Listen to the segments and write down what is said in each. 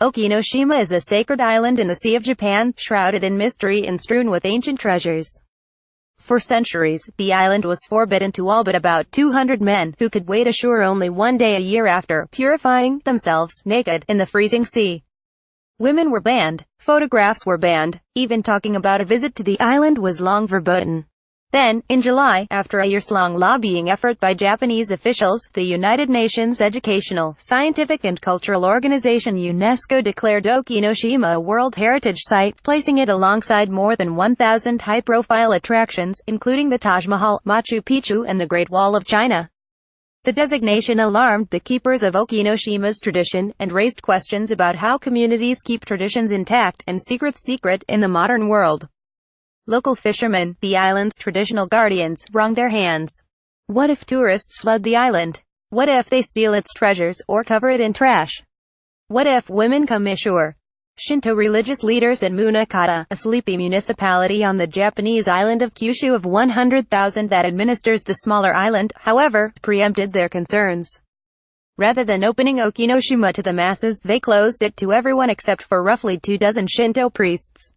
Okinoshima is a sacred island in the Sea of Japan, shrouded in mystery and strewn with ancient treasures. For centuries, the island was forbidden to all but about 200 men, who could wade ashore only one day a year after purifying themselves naked in the freezing sea. Women were banned, photographs were banned, even talking about a visit to the island was long verboten. Then, in July, after a yearslong lobbying effort by Japanese officials, the United Nations Educational, Scientific and Cultural Organization UNESCO declared Okinoshima a World Heritage Site, placing it alongside more than 1,000 high-profile attractions, including the Taj Mahal, Machu Picchu and the Great Wall of China. The designation alarmed the keepers of Okinoshima's tradition, and raised questions about how communities keep traditions intact and secrets secret in the modern world. Local fishermen, the island's traditional guardians, wrung their hands. What if tourists flood the island? What if they steal its treasures, or cover it in trash? What if women come ashore? Shinto religious leaders in Munakata, a sleepy municipality on the Japanese island of Kyushu of 100,000 that administers the smaller island, however, preempted their concerns. Rather than opening Okinoshima to the masses, they closed it to everyone except for roughly 24 Shinto priests.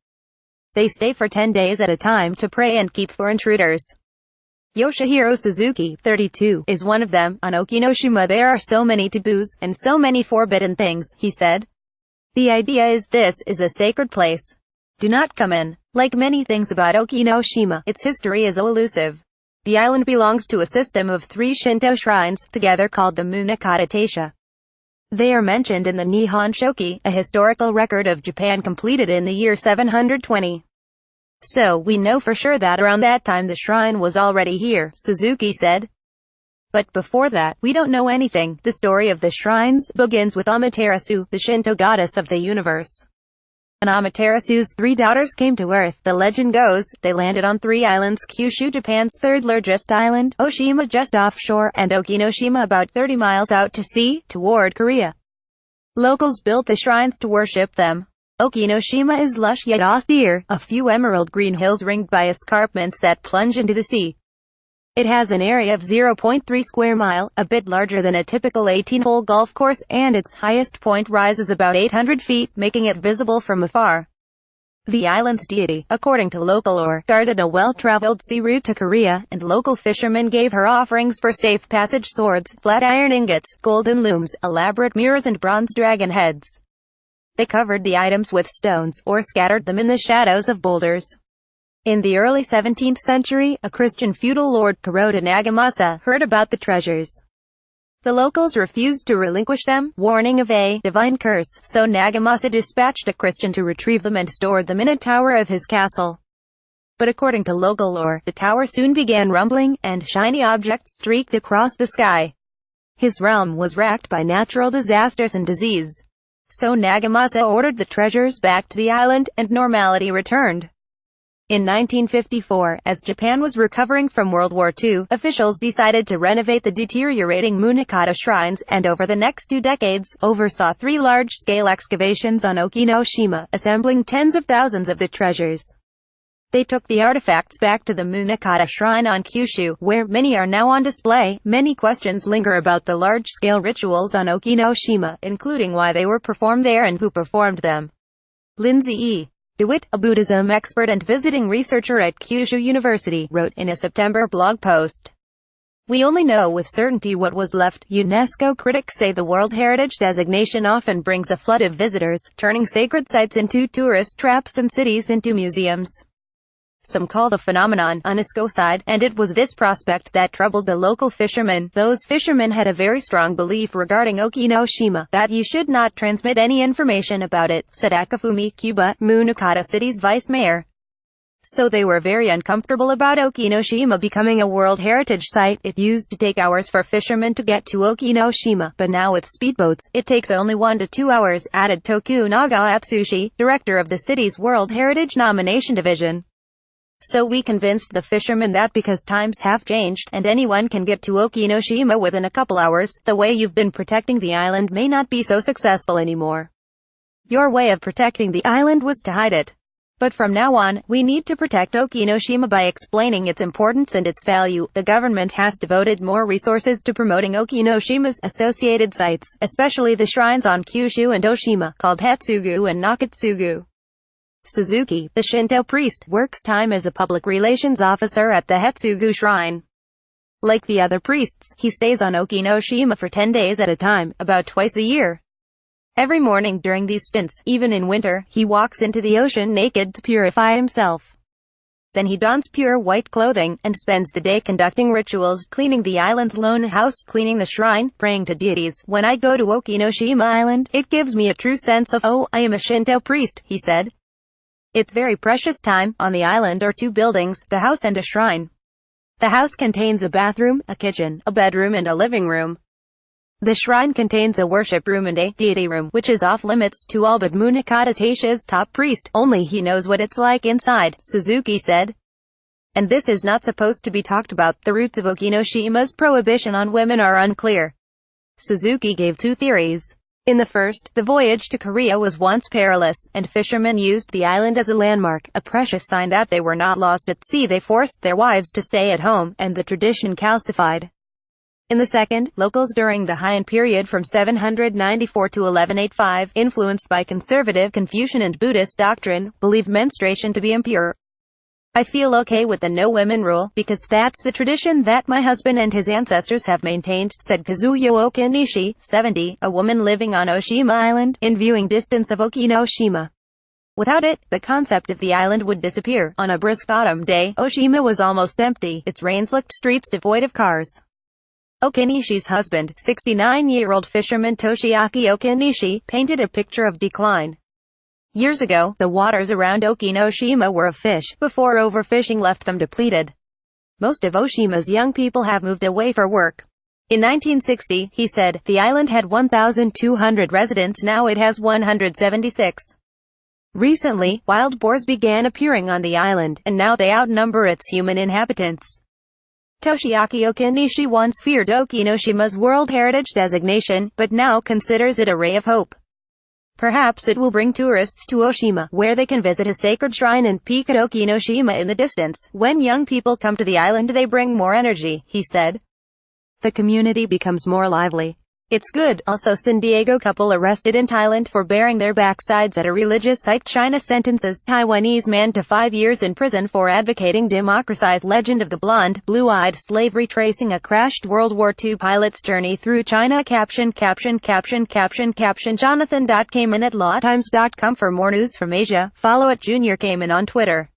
They stay for 10 days at a time to pray and keep for intruders. Yoshihiro Suzuki, 32, is one of them. On Okinoshima there are so many taboos, and so many forbidden things, he said. The idea is this is a sacred place. Do not come in. Like many things about Okinoshima, its history is elusive. The island belongs to a system of 3 Shinto shrines, together called the Munakata Taisha. They are mentioned in the Nihon Shoki, a historical record of Japan completed in the year 720. So, we know for sure that around that time the shrine was already here, Suzuki said. But before that, we don't know anything. The story of the shrines begins with Amaterasu, the Shinto goddess of the universe. When Amaterasu's 3 daughters came to Earth, the legend goes, they landed on 3 islands: Kyushu, Japan's 3rd largest island, Oshima just offshore, and Okinoshima about 30 miles out to sea, toward Korea. Locals built the shrines to worship them. Okinoshima is lush yet austere, a few emerald green hills ringed by escarpments that plunge into the sea. It has an area of 0.3 square mile, a bit larger than a typical 18-hole golf course, and its highest point rises about 800 feet, making it visible from afar. The island's deity, according to local lore, guarded a well-traveled sea route to Korea, and local fishermen gave her offerings for safe passage: swords, flat iron ingots, golden looms, elaborate mirrors and bronze dragon heads. They covered the items with stones, or scattered them in the shadows of boulders. In the early 17th century, a Christian feudal lord, Kuroda Nagamasa, heard about the treasures. The locals refused to relinquish them, warning of a divine curse, so Nagamasa dispatched a Christian to retrieve them and stored them in a tower of his castle. But according to local lore, the tower soon began rumbling, and shiny objects streaked across the sky. His realm was racked by natural disasters and disease. So Nagamasa ordered the treasures back to the island, and normality returned. In 1954, as Japan was recovering from World War II, officials decided to renovate the deteriorating Munakata shrines, and over the next 2 decades, oversaw 3 large-scale excavations on Okinoshima, assembling tens of thousands of the treasures. They took the artifacts back to the Munakata shrine on Kyushu, where many are now on display. Many questions linger about the large-scale rituals on Okinoshima, including why they were performed there and who performed them. Lindsay E. DeWitt, a Buddhism expert and visiting researcher at Kyushu University, wrote in a September blog post. We only know with certainty what was left. UNESCO critics say the World Heritage designation often brings a flood of visitors, turning sacred sites into tourist traps and cities into museums. Some call the phenomenon UNESCO-cide, and it was this prospect that troubled the local fishermen. Those fishermen had a very strong belief regarding Okinoshima, that you should not transmit any information about it, said Akifumi Kuba, Munakata City's vice mayor. So they were very uncomfortable about Okinoshima becoming a World Heritage Site. It used to take hours for fishermen to get to Okinoshima, but now with speedboats, it takes only 1 to 2 hours, added Tokunaga Atsushi, director of the city's World Heritage Nomination Division. So we convinced the fishermen that because times have changed, and anyone can get to Okinoshima within a couple hours, the way you've been protecting the island may not be so successful anymore. Your way of protecting the island was to hide it. But from now on, we need to protect Okinoshima by explaining its importance and its value. The government has devoted more resources to promoting Okinoshima's associated sites, especially the shrines on Kyushu and Oshima, called Hetsugu and Nakatsugu. Suzuki, the Shinto priest, works time as a public relations officer at the Hetsugu shrine. Like the other priests, he stays on Okinoshima for 10 days at a time, about twice a year. Every morning during these stints, even in winter, he walks into the ocean naked to purify himself. Then he dons pure white clothing, and spends the day conducting rituals, cleaning the island's lone house, cleaning the shrine, praying to deities. When I go to Okinoshima Island, it gives me a true sense of, oh, I am a Shinto priest, he said. It's very precious time. On the island are 2 buildings, the house and a shrine. The house contains a bathroom, a kitchen, a bedroom and a living room. The shrine contains a worship room and a deity room, which is off limits to all but Munakata Taisha's top priest. Only he knows what it's like inside, Suzuki said. And this is not supposed to be talked about. The roots of Okinoshima's prohibition on women are unclear. Suzuki gave 2 theories. In the first, the voyage to Korea was once perilous, and fishermen used the island as a landmark, a precious sign that they were not lost at sea. They forced their wives to stay at home, and the tradition calcified. In the second, locals during the Heian period from 794 to 1185, influenced by conservative Confucian and Buddhist doctrine, believed menstruation to be impure. I feel okay with the no women rule, because that's the tradition that my husband and his ancestors have maintained, said Kazuyo Okinishi, 70, a woman living on Oshima Island, in viewing distance of Okinoshima. Without it, the concept of the island would disappear. On a brisk autumn day, Oshima was almost empty, its rain-slicked streets devoid of cars. Okinishi's husband, 69-year-old fisherman Toshiaki Okinishi, painted a picture of decline. Years ago, the waters around Okinoshima were of fish, before overfishing left them depleted. Most of Oshima's young people have moved away for work. In 1960, he said, the island had 1,200 residents, now it has 176. Recently, wild boars began appearing on the island, and now they outnumber its human inhabitants. Toshiaki Okinishi once feared Okinoshima's World Heritage designation, but now considers it a ray of hope. Perhaps it will bring tourists to Oshima, where they can visit a sacred shrine and peek at Okinoshima in the distance. When young people come to the island, they bring more energy, he said. The community becomes more lively. It's good. Also, San Diego couple arrested in Thailand for baring their backsides at a religious site. China sentences Taiwanese man to 5 years in prison for advocating democracy. Legend of the blonde, blue-eyed slave retracing a crashed World War II pilot's journey through China. Caption Jonathan.Kamen at lawtimes.com for more news from Asia. Follow @JuniorKamen on Twitter.